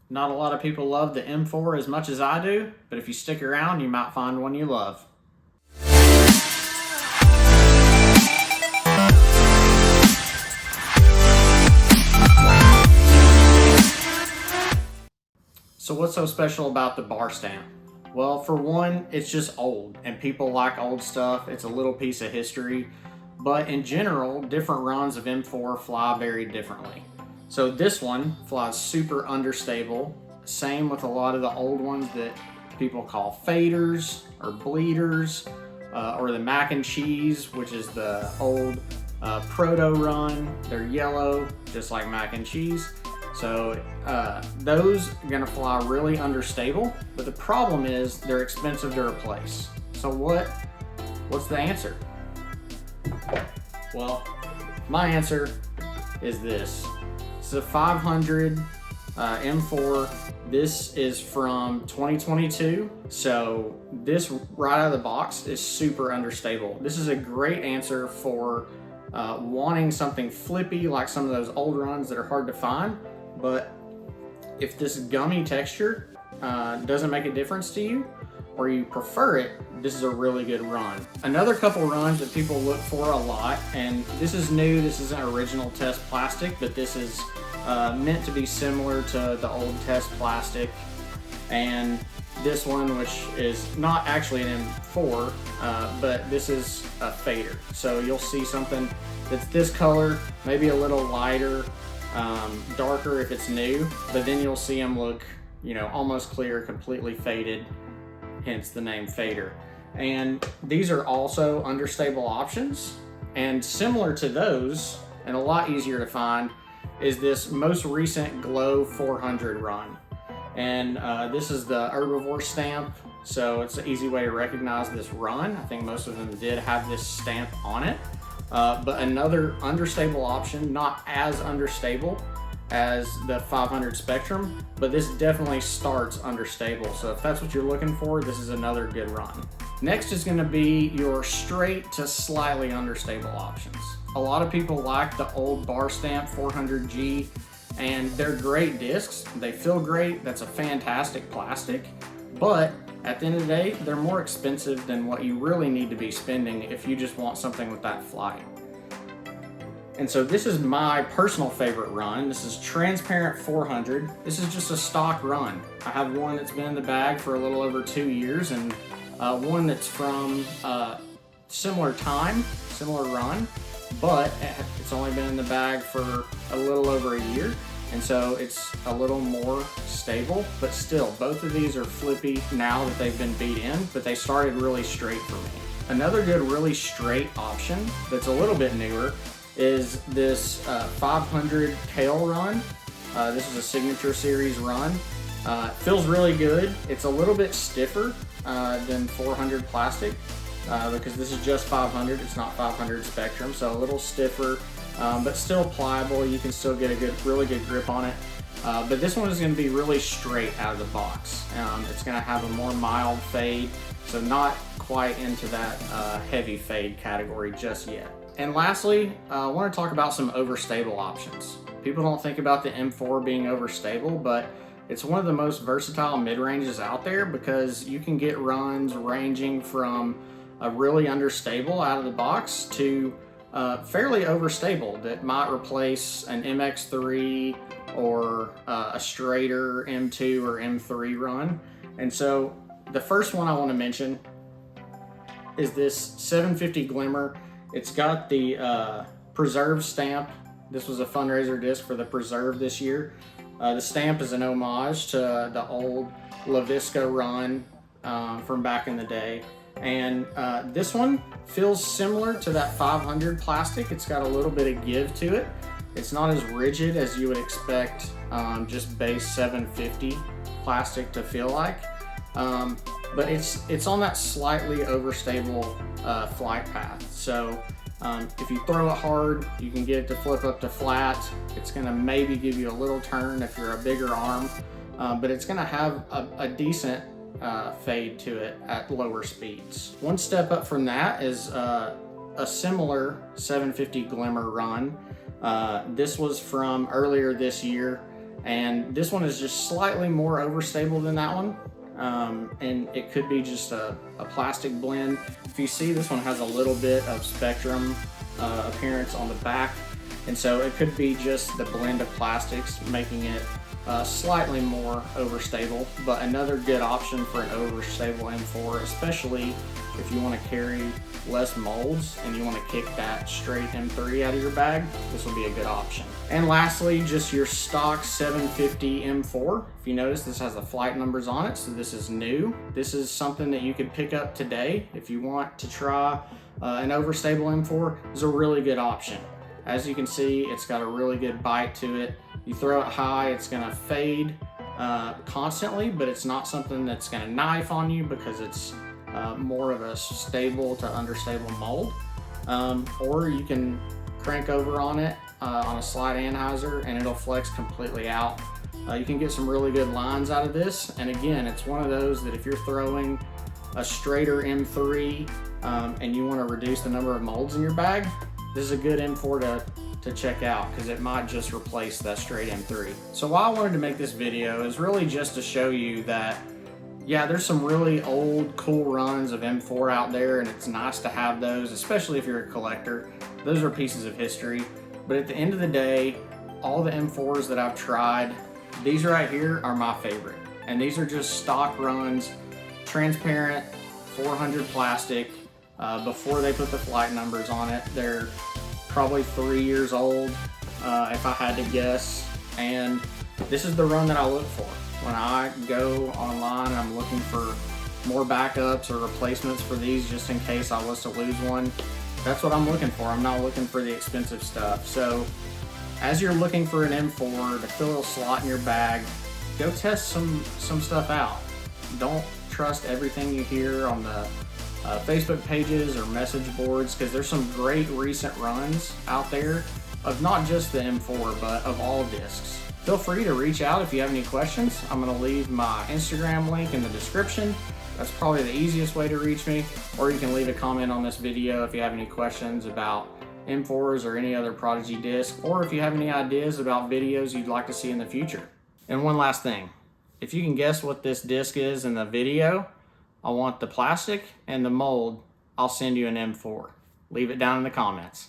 Not a lot of people love the M4 as much as I do, but if you stick around, you might find one you love. So what's so special about the bar stamp? Well, for one, it's just old, and people like old stuff. It's a little piece of history. But in general, different runs of M4 fly very differently. So this one flies super understable. Same with a lot of the old ones that people call faders or bleeders, or the mac and cheese, which is the old proto run. They're yellow, just like mac and cheese. So those are gonna fly really understable, but the problem is they're expensive to replace. So what's the answer? Well, my answer is this. It's a 500 M4. This is from 2022. So this right out of the box is super understable. This is a great answer for wanting something flippy like some of those old runs that are hard to find. But if this gummy texture doesn't make a difference to you, or you prefer it, this is a really good run. Another couple runs that people look for a lot, and this is new, this isn't original test plastic, but this is meant to be similar to the old test plastic. And this one, which is not actually an M4, but this is a fader. So you'll see something that's this color, maybe a little lighter, darker if it's new, but then you'll see them look, almost clear, completely faded, hence the name fader. And these are also understable options, and similar to those, and a lot easier to find, is this most recent Glow 400 run. And this is the herbivore stamp, so it's an easy way to recognize this run. I think most of them did have this stamp on it. But another understable option, not as understable as the 500 Spectrum, but this definitely starts understable. So if that's what you're looking for, this is another good run. Next is going to be your straight to slightly understable options. A lot of people like the old bar stamp 400G, and they're great discs. They feel great. That's a fantastic plastic, but at the end of the day, they're more expensive than what you really need to be spending if you just want something with that flight. And so this is my personal favorite run. This is Transparent 400. This is just a stock run. I have one that's been in the bag for a little over 2 years, and one that's from similar time, similar run, but it's only been in the bag for a little over a year. And so it's a little more stable, but still, both of these are flippy now that they've been beat in, but they started really straight for me. Another good, really straight option that's a little bit newer is this 500 tail run. This is a signature series run. It feels really good. It's a little bit stiffer than 400 plastic because this is just 500. It's not 500 Spectrum, so a little stiffer. But still pliable. You can still get a really good grip on it. But this one is going to be really straight out of the box. It's going to have a more mild fade, so not quite into that heavy fade category just yet. And lastly, I want to talk about some overstable options. People don't think about the M4 being overstable, but it's one of the most versatile mid-ranges out there because you can get runs ranging from a really understable out of the box to fairly overstable that might replace an MX3 or a straighter M2 or M3 run. And so the first one I want to mention is this 750 Glimmer. It's got the Preserve stamp. This was a fundraiser disc for the Preserve this year. The stamp is an homage to the old LaVisca run from back in the day. And this one feels similar to that 500 plastic. It's got a little bit of give to it. It's not as rigid as you would expect just base 750 plastic to feel like. But it's on that slightly overstable flight path. So if you throw it hard, you can get it to flip up to flat. It's gonna maybe give you a little turn if you're a bigger arm, but it's gonna have a decent fade to it at lower speeds. One step up from that is a similar 750 Glimmer run. This was from earlier this year, And this one is just slightly more overstable than that one. And it could be just a plastic blend. If you see, this one has a little bit of spectrum appearance on the back, and so it could be just the blend of plastics making it slightly more overstable, but another good option for an overstable M4, especially if you want to carry less molds and you want to kick that straight M3 out of your bag. This will be a good option. And lastly, just your stock 750 M4. If you notice, this has the flight numbers on it, so this is new. This is something that you could pick up today if you want to try an overstable M4. It's a really good option. As you can see, it's got a really good bite to it. You throw it high, it's gonna fade constantly, but it's not something that's gonna knife on you because it's more of a stable to understable mold. Or you can crank over on it on a slide anhyzer and it'll flex completely out. You can get some really good lines out of this. And again, it's one of those that if you're throwing a straighter M3 and you wanna reduce the number of molds in your bag, this is a good M4 to check out because it might just replace that straight M3. So why I wanted to make this video is really just to show you that, yeah, there's some really old, cool runs of M4 out there, and it's nice to have those, especially if you're a collector. Those are pieces of history. But at the end of the day, all the M4s that I've tried, these right here are my favorite. And these are just stock runs, transparent, 400 plastic, before they put the flight numbers on it. They're probably 3 years old, if I had to guess. And this is the run that I look for. When I go online and I'm looking for more backups or replacements for these just in case I was to lose one, that's what I'm looking for. I'm not looking for the expensive stuff. So as you're looking for an M4 to fill a slot in your bag, go test some stuff out. Don't trust everything you hear on the Facebook pages or message boards, because there's some great recent runs out there of not just the M4 but of all discs. Feel free to reach out if you have any questions. I'm going to leave my Instagram link in the description. That's probably the easiest way to reach me, or you can leave a comment on this video if you have any questions about M4s or any other Prodigy disc, or if you have any ideas about videos you'd like to see in the future. And one last thing, if you can guess what this disc is in the video, I want the plastic and the mold. I'll send you an M4. Leave it down in the comments.